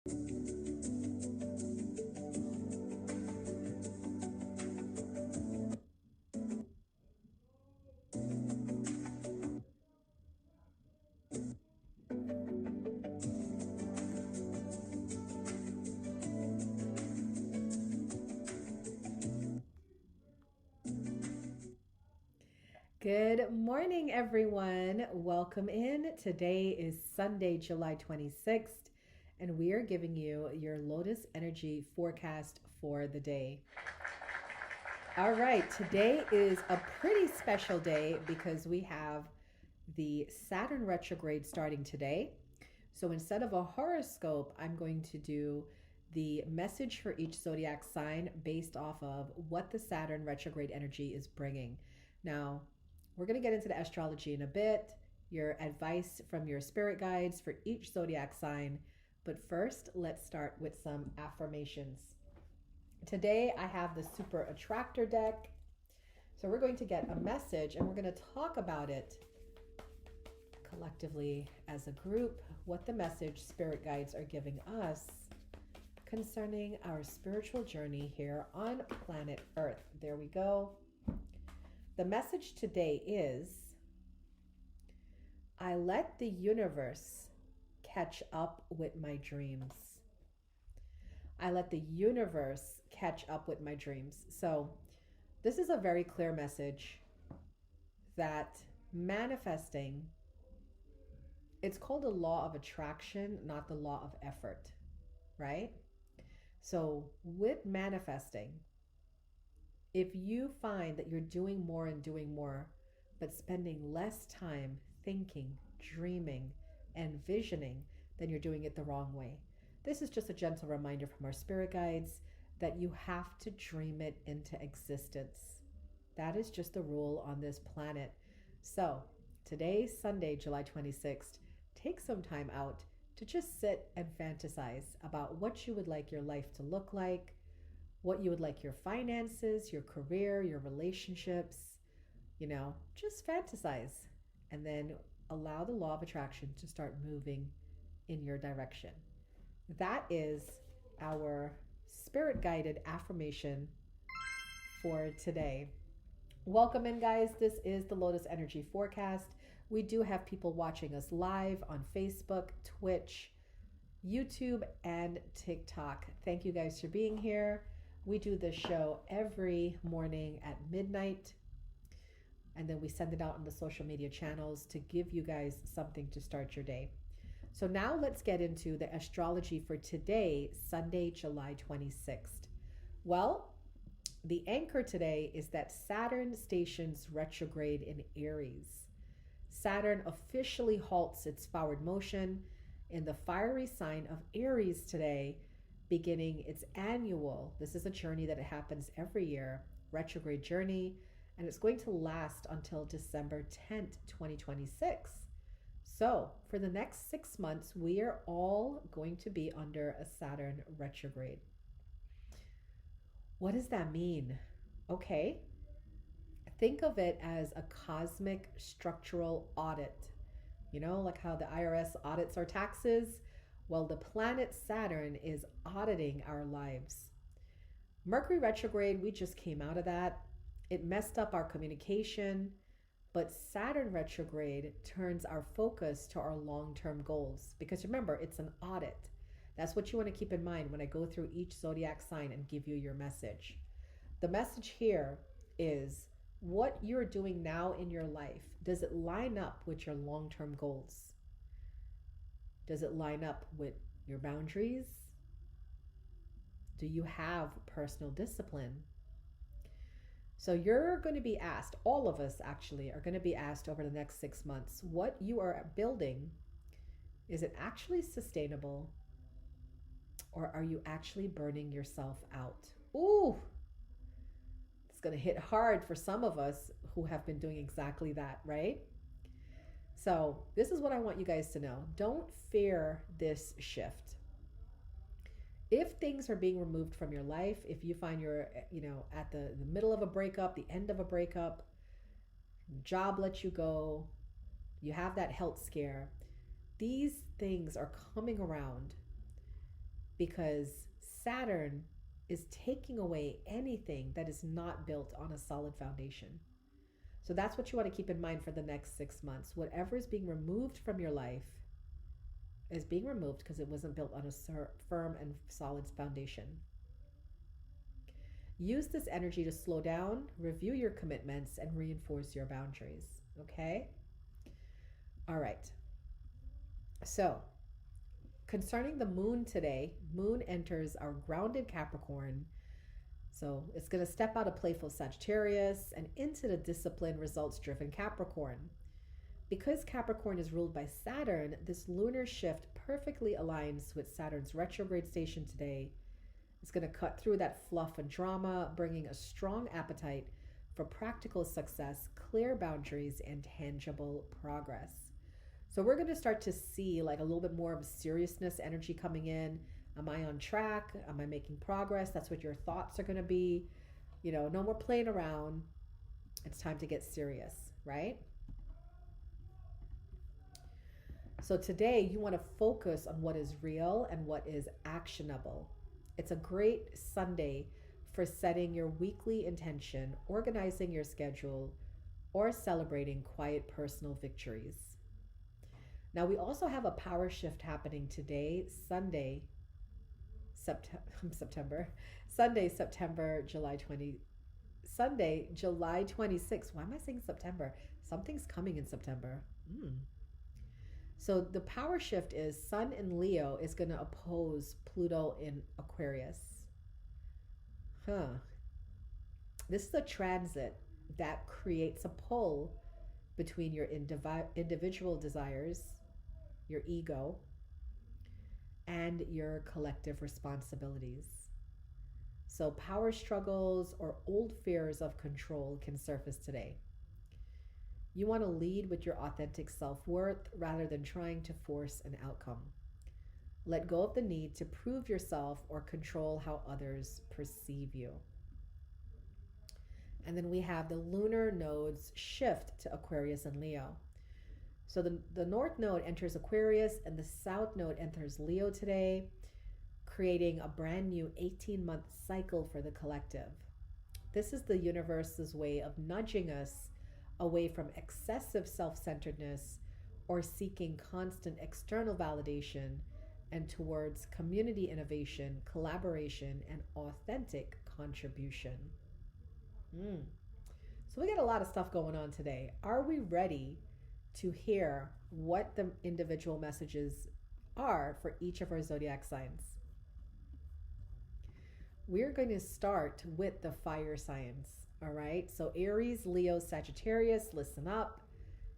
Good morning, everyone. Welcome in. Today is Sunday, July 26th, and we are giving you your Lotus Energy Forecast for the day. All right, today is a pretty special day because we have the Saturn Retrograde starting today. So instead of a horoscope, I'm going to do the message for each zodiac sign based off of what the Saturn Retrograde energy is bringing. Now, we're going to get into the astrology in a bit, your advice from your spirit guides for each zodiac sign. But first, let's start with some affirmations. Today, I have the Super Attractor deck. So we're going to get a message and we're going to talk about it collectively as a group, what the message spirit guides are giving us concerning our spiritual journey here on planet Earth. There we go. The message today is, I let the universe catch up with my dreams. I let the universe catch up with my dreams. So this is a very clear message that manifesting, it's called the law of attraction, not the law of effort, right? So with manifesting, if you find that you're doing more and doing more, but spending less time thinking, dreaming, and visioning, then you're doing it the wrong way. This is just a gentle reminder from our spirit guides that you have to dream it into existence. That is just the rule on this planet. So today, Sunday, July 26th, take some time out to just sit and fantasize about what you would like your life to look like, what you would like your finances, your career, your relationships, just fantasize and then allow the law of attraction to start moving in your direction. That is our spirit guided affirmation for today. Welcome in, guys. This is the Lotus Energy Forecast. We do have people watching us live on Facebook, Twitch, YouTube, and TikTok. Thank you guys for being here. We do this show every morning at midnight, and then we send it out on the social media channels to give you guys something to start your day. So now let's get into the astrology for today, Sunday, July 26th. Well, the anchor today is that Saturn stations retrograde in Aries. Saturn officially halts its forward motion in the fiery sign of Aries today, beginning its annual, this is a journey that it happens every year, retrograde journey, and it's going to last until December 10th, 2026. So for the next 6 months, we are all going to be under a Saturn retrograde. What does that mean? Okay, think of it as a cosmic structural audit. Like how the IRS audits our taxes. Well, the planet Saturn is auditing our lives. Mercury retrograde, we just came out of that. It messed up our communication, but Saturn retrograde turns our focus to our long-term goals. Because remember, it's an audit. That's what you want to keep in mind when I go through each zodiac sign and give you your message. The message here is what you're doing now in your life. Does it line up with your long-term goals? Does it line up with your boundaries? Do you have personal discipline? So you're going to be asked, all of us actually are going to be asked over the next 6 months, what you are building, is it actually sustainable? Or are you actually burning yourself out? Ooh, it's going to hit hard for some of us who have been doing exactly that, right? So this is what I want you guys to know. Don't fear this shift. If things are being removed from your life, if you find you're, at the middle of a breakup, the end of a breakup, job lets you go, you have that health scare, these things are coming around because Saturn is taking away anything that is not built on a solid foundation. So that's what you want to keep in mind for the next 6 months. Whatever is being removed from your life is being removed because it wasn't built on a firm and solid foundation. Use this energy to slow down, review your commitments, and reinforce your boundaries. Okay? All right. So, concerning the moon today, moon enters our grounded Capricorn. So it's going to step out of playful Sagittarius and into the disciplined, results-driven Capricorn. Because Capricorn is ruled by Saturn, this lunar shift perfectly aligns with Saturn's retrograde station today. It's going to cut through that fluff and drama, bringing a strong appetite for practical success, clear boundaries, and tangible progress. So we're going to start to see like a little bit more of a seriousness energy coming in. Am I on track? Am I making progress? That's what your thoughts are going to be. You know, no more playing around. It's time to get serious, right? So today you want to focus on what is real and what is actionable. It's a great Sunday for setting your weekly intention, organizing your schedule, or celebrating quiet personal victories. Now we also have a power shift happening today, Sunday, July 26th. Why am I saying September? Something's coming in September. So the power shift is Sun in Leo is going to oppose Pluto in Aquarius. This is a transit that creates a pull between your individual desires, your ego, and your collective responsibilities. So power struggles or old fears of control can surface today. You want to lead with your authentic self-worth rather than trying to force an outcome. Let go of the need to prove yourself or control how others perceive you. And then we have the lunar nodes shift to Aquarius and Leo. So the North Node enters Aquarius and the South Node enters Leo today, creating a brand new 18-month cycle for the collective. This is the universe's way of nudging us away from excessive self-centeredness or seeking constant external validation and towards community innovation, collaboration, and authentic contribution. So we got a lot of stuff going on today. Are we ready to hear what the individual messages are for each of our zodiac signs? We're going to start with the fire signs. All right, so Aries, Leo, Sagittarius, listen up.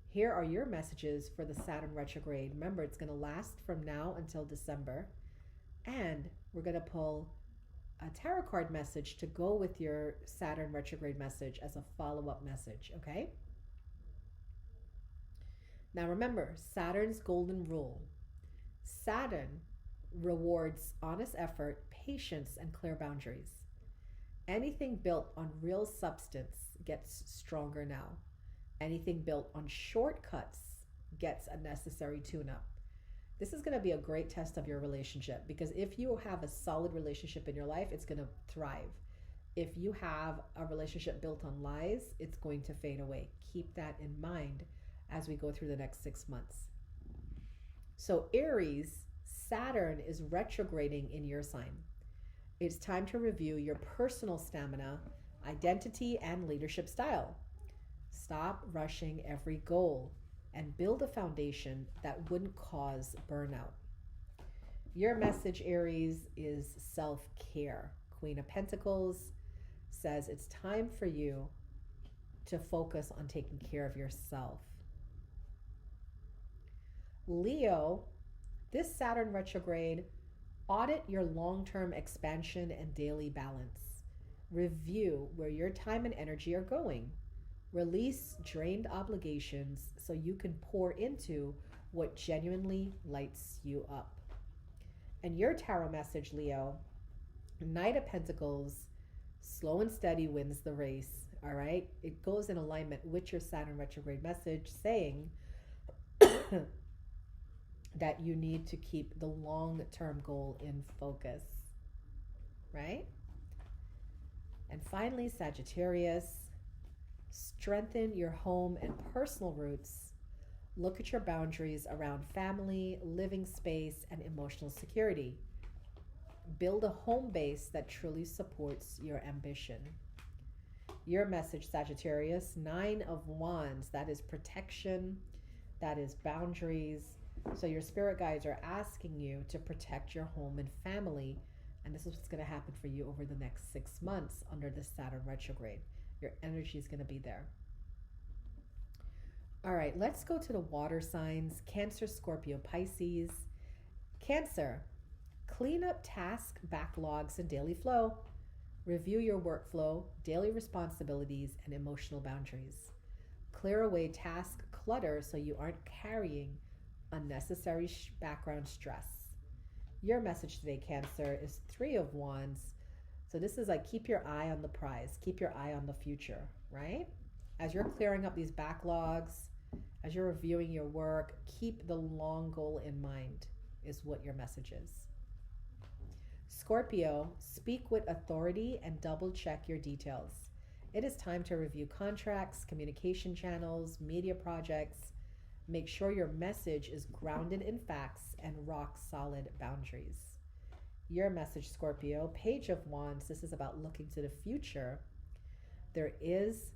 Here are your messages for the Saturn retrograde. Remember, it's going to last from now until December. And we're going to pull a tarot card message to go with your Saturn retrograde message as a follow-up message, okay? Now remember, Saturn's golden rule. Saturn rewards honest effort, patience, and clear boundaries. Anything built on real substance gets stronger now. Anything built on shortcuts gets a necessary tune-up. This is going to be a great test of your relationship, because if you have a solid relationship in your life, it's going to thrive. If you have a relationship built on lies, it's going to fade away. Keep that in mind as we go through the next 6 months. So Aries, Saturn is retrograding in your sign. It's time to review your personal stamina, identity, and leadership style. Stop rushing every goal and build a foundation that wouldn't cause burnout. Your message, Aries, is self-care. Queen of Pentacles says it's time for you to focus on taking care of yourself. Leo, this Saturn retrograde, audit your long-term expansion and daily balance. Review where your time and energy are going. Release drained obligations so you can pour into what genuinely lights you up. And your tarot message, Leo, Knight of Pentacles, slow and steady wins the race, all right? It goes in alignment with your Saturn retrograde message saying, that you need to keep the long-term goal in focus, right? And finally, Sagittarius, strengthen your home and personal roots. Look at your boundaries around family, living space, and emotional security. Build a home base that truly supports your ambition. Your message, Sagittarius, Nine of Wands, that is protection, that is boundaries. So your spirit guides are asking you to protect your home and family. And this is what's going to happen for you over the next 6 months under the Saturn retrograde. Your energy is going to be there. All right, let's go to the water signs. Cancer, Scorpio, Pisces. Cancer, clean up task backlogs and daily flow. Review your workflow, daily responsibilities, and emotional boundaries. Clear away task clutter so you aren't carrying unnecessary background stress. Your message today, Cancer, is Three of Wands. So this is like keep your eye on the prize, keep your eye on the future, right? As you're clearing up these backlogs, as you're reviewing your work, keep the long goal in mind is what your message is. Scorpio, speak with authority and double check your details. It is time to review contracts, communication channels, media projects. Make sure your message is grounded in facts and rock solid boundaries. Your message, Scorpio, Page of Wands. This is about looking to the future. There is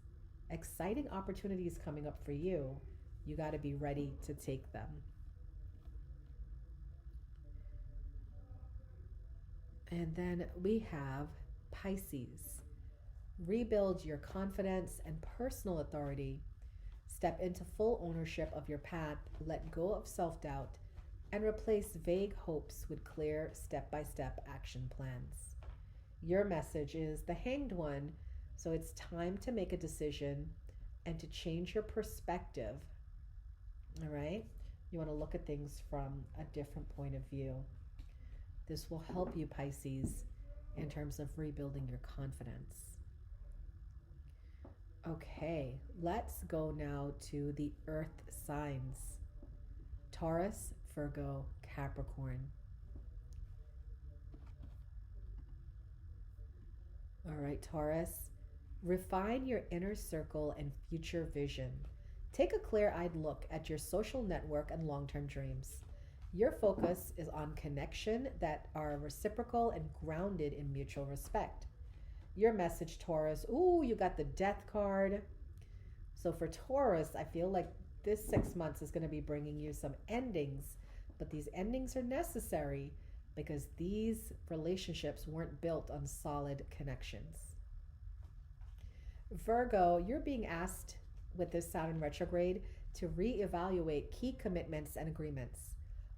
exciting opportunities coming up for you. You got to be ready to take them. And then we have Pisces. Rebuild your confidence and personal authority. Step into full ownership of your path. Let go of self-doubt and replace vague hopes with clear step-by-step action plans. Your message is the Hanged One, so it's time to make a decision and to change your perspective. All right? You want to look at things from a different point of view. This will help you, Pisces, in terms of rebuilding your confidence. Okay, let's go now to the earth signs. Taurus, Virgo, Capricorn. All right, Taurus, refine your inner circle and future vision. Take a clear-eyed look at your social network and long-term dreams. Your focus is on connection that are reciprocal and grounded in mutual respect. Your message, Taurus, ooh, you got the Death card. So for Taurus, I feel like this 6 months is going to be bringing you some endings, but these endings are necessary because these relationships weren't built on solid connections. Virgo, you're being asked with this Saturn retrograde to reevaluate key commitments and agreements.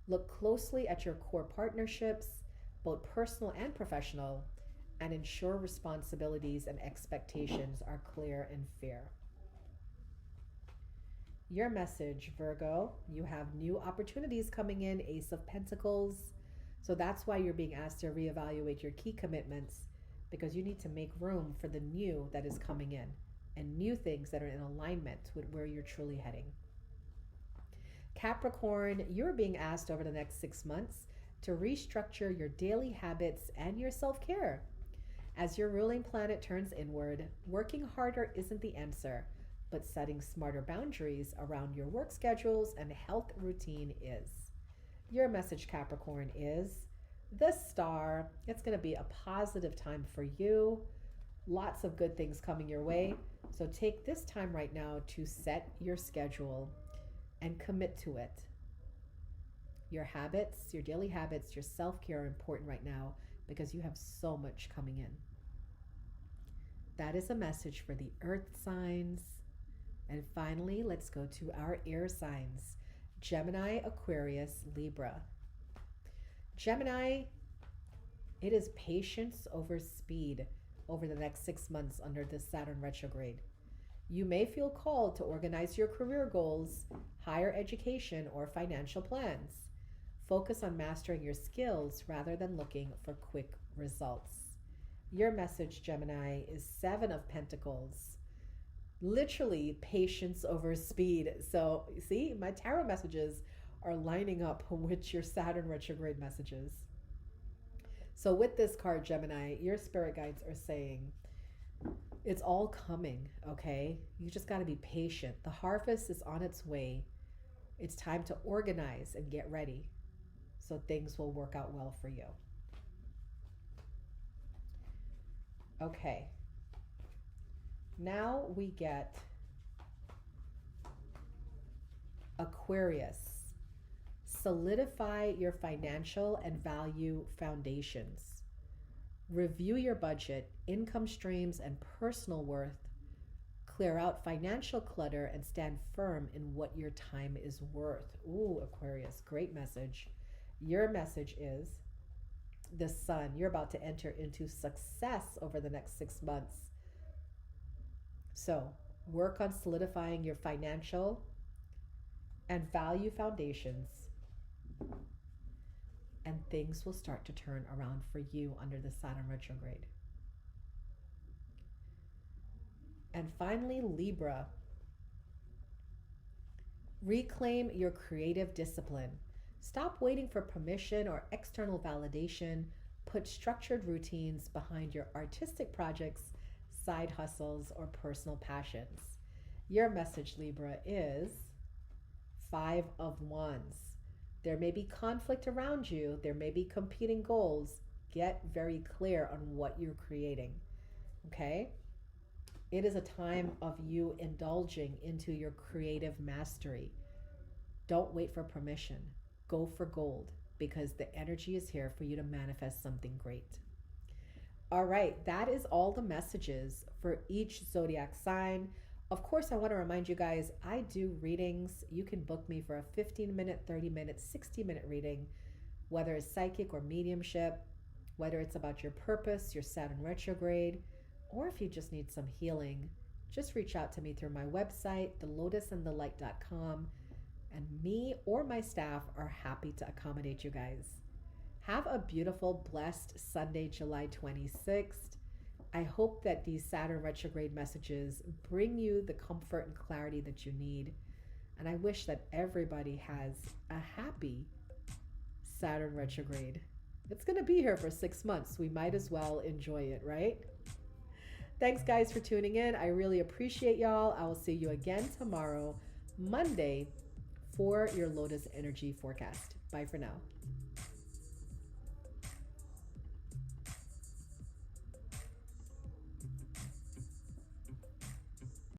Look closely at your core partnerships, both personal and professional, and ensure responsibilities and expectations are clear and fair. Your message, Virgo, you have new opportunities coming in, Ace of Pentacles. So that's why you're being asked to reevaluate your key commitments, because you need to make room for the new that is coming in and new things that are in alignment with where you're truly heading. Capricorn, you're being asked over the next 6 months to restructure your daily habits and your self-care. As your ruling planet turns inward, working harder isn't the answer, but setting smarter boundaries around your work schedules and health routine is. Your message, Capricorn, is the Star. It's going to be a positive time for you. Lots of good things coming your way. So take this time right now to set your schedule and commit to it. Your habits, your daily habits, your self-care are important right now because you have so much coming in. That is a message for the earth signs. And finally, let's go to our air signs. Gemini, Aquarius, Libra. Gemini, it is patience over speed over the next 6 months under this Saturn retrograde. You may feel called to organize your career goals, higher education, or financial plans. Focus on mastering your skills rather than looking for quick results. Your message, Gemini, is Seven of Pentacles. Literally, patience over speed. So, see, my tarot messages are lining up with your Saturn retrograde messages. So with this card, Gemini, your spirit guides are saying it's all coming, okay? You just got to be patient. The harvest is on its way. It's time to organize and get ready so things will work out well for you. Okay. Now we get Aquarius. Solidify your financial and value foundations. Review your budget, income streams, and personal worth. Clear out financial clutter and stand firm in what your time is worth. Ooh, Aquarius, great message. Your message is the sun. You're about to enter into success over the next 6 months. So work on solidifying your financial and value foundations, and things will start to turn around for you under the Saturn retrograde. And finally, Libra. Reclaim your creative discipline. Stop waiting for permission or external validation. Put structured routines behind your artistic projects, side hustles, or personal passions. Your message, Libra, is 5 of Wands. There may be conflict around you. There may be competing goals. Get very clear on what you're creating, okay? It is a time of you indulging into your creative mastery. Don't wait for permission. Go for gold, because the energy is here for you to manifest something great. All right, that is all the messages for each zodiac sign. Of course, I want to remind you guys, I do readings. You can book me for a 15-minute, 30-minute, 60-minute reading, whether it's psychic or mediumship, whether it's about your purpose, your Saturn retrograde, or if you just need some healing. Just reach out to me through my website, thelotusandthelight.com, and me or my staff are happy to accommodate you guys. Have a beautiful, blessed Sunday, July 26th. I hope that these Saturn retrograde messages bring you the comfort and clarity that you need. And I wish that everybody has a happy Saturn retrograde. It's going to be here for 6 months. We might as well enjoy it, right? Thanks, guys, for tuning in. I really appreciate y'all. I will see you again tomorrow, Monday, for your Lotus Energy Forecast. Bye for now.